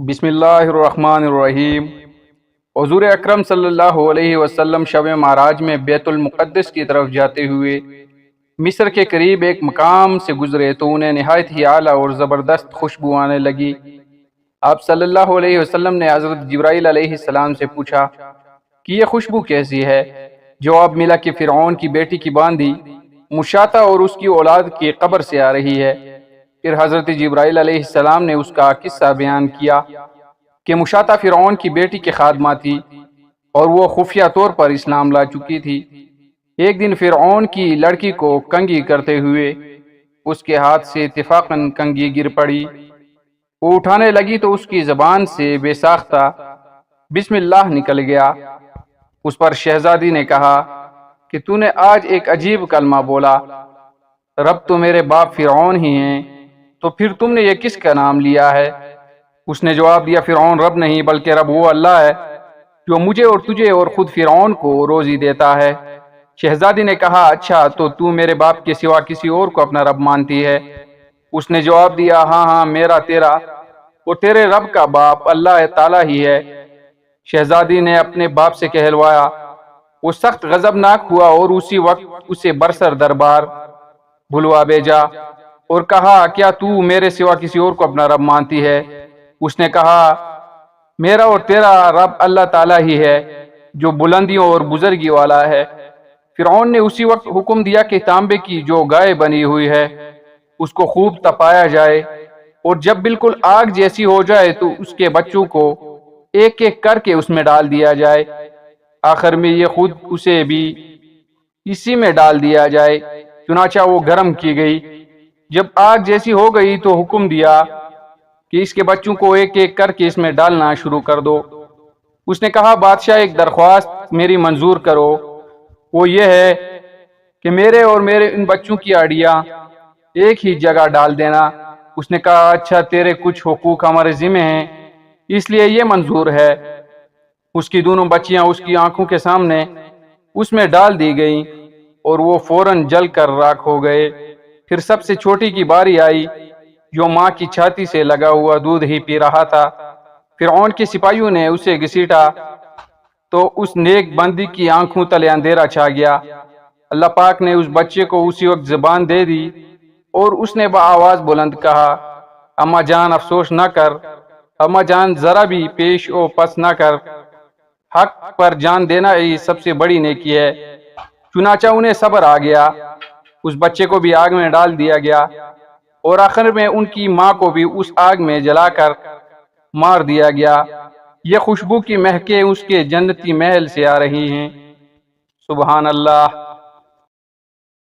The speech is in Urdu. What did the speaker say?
بسم اللہ الرحمن الرحیم۔ حضور اکرم صلی اللہ علیہ وسلم شب معراج میں بیت المقدس کی طرف جاتے ہوئے مصر کے قریب ایک مقام سے گزرے تو انہیں نہایت ہی اعلیٰ اور زبردست خوشبو آنے لگی۔ آپ صلی اللہ علیہ وسلم نے حضرت جبرائیل علیہ السلام سے پوچھا کہ یہ خوشبو کیسی ہے؟ جواب ملا کہ فرعون کی بیٹی کی باندھی مشاطہ اور اس کی اولاد کی قبر سے آ رہی ہے۔ پھر حضرت جبرائیل علیہ السلام نے اس کا قصہ بیان کیا کہ مشاطہ فرعون کی بیٹی کے خادمہ تھی اور وہ خفیہ طور پر اسلام لا چکی تھی۔ ایک دن فرعون کی لڑکی کو کنگھی کرتے ہوئے اس کے ہاتھ سے اتفاقاً کنگھی گر پڑی۔ وہ اٹھانے لگی تو اس کی زبان سے بے ساختہ بسم اللہ نکل گیا۔ اس پر شہزادی نے کہا کہ تو نے آج ایک عجیب کلمہ بولا، رب تو میرے باپ فرعون ہی ہیں، تو پھر تم نے یہ کس کا نام لیا ہے؟ اس نے جواب دیا، فرعون رب نہیں بلکہ رب وہ اللہ ہے جو مجھے اور تجھے اور خود فرعون کو روزی دیتا ہے۔ شہزادی نے کہا، اچھا تو میرے باپ کے سوا کسی اور کو اپنا رب مانتی ہے؟ اس نے جواب دیا، ہاں میرا تیرا اور تیرے رب کا باپ اللہ تعالیٰ ہی ہے۔ شہزادی نے اپنے باپ سے کہلوایا۔ وہ سخت غضبناک ہوا اور اسی وقت اسے برسر دربار بلوا بھیجا اور کہا، کیا تو میرے سوا کسی اور کو اپنا رب مانتی ہے؟ اس نے کہا، میرا اور تیرا رب اللہ تعالیٰ ہی ہے جو بلندیوں اور بزرگی والا ہے۔ فرعون نے اسی وقت حکم دیا کہ تانبے کی جو گائے بنی ہوئی ہے اس کو خوب تپایا جائے اور جب بالکل آگ جیسی ہو جائے تو اس کے بچوں کو ایک ایک کر کے اس میں ڈال دیا جائے، آخر میں یہ خود اسے بھی اسی میں ڈال دیا جائے۔ چنانچہ وہ گرم کی گئی۔ جب آگ جیسی ہو گئی تو حکم دیا کہ اس کے بچوں کو ایک ایک کر کے اس میں ڈالنا شروع کر دو۔ اس نے کہا، بادشاہ ایک درخواست میری منظور کرو، وہ یہ ہے کہ میرے اور میرے ان بچوں کی ہڈیاں ایک ہی جگہ ڈال دینا۔ اس نے کہا، اچھا تیرے کچھ حقوق ہمارے ذمہ ہیں اس لیے یہ منظور ہے۔ اس کی دونوں بچیاں اس کی آنکھوں کے سامنے اس میں ڈال دی گئیں اور وہ فوراً جل کر راکھ ہو گئے۔ پھر سب سے چھوٹی کی باری آئی جو ماں کی چھاتی سے لگا ہوا دودھ ہی پی رہا تھا۔ فرعون کے سپاہیوں نے اسے گھسیٹا تو اس نیک بندی کی آنکھوں تلے اندھیرا چھا گیا۔ اللہ پاک نے اس بچے کو اسی وقت زبان دے دی اور اس نے بآواز بلند کہا، اماں جان افسوس نہ کر، اماں جان ذرا بھی پیش و پس نہ کر، حق پر جان دینا ہی سب سے بڑی نیکی ہے۔ چنانچہ انہیں صبر آ گیا، اس بچے کو بھی آگ میں ڈال دیا گیا اور آخر میں ان کی ماں کو بھی اس آگ میں جلا کر مار دیا گیا۔ یہ خوشبو کی مہکیں اس کے جنتی محل سے آ رہی ہیں۔ سبحان اللہ۔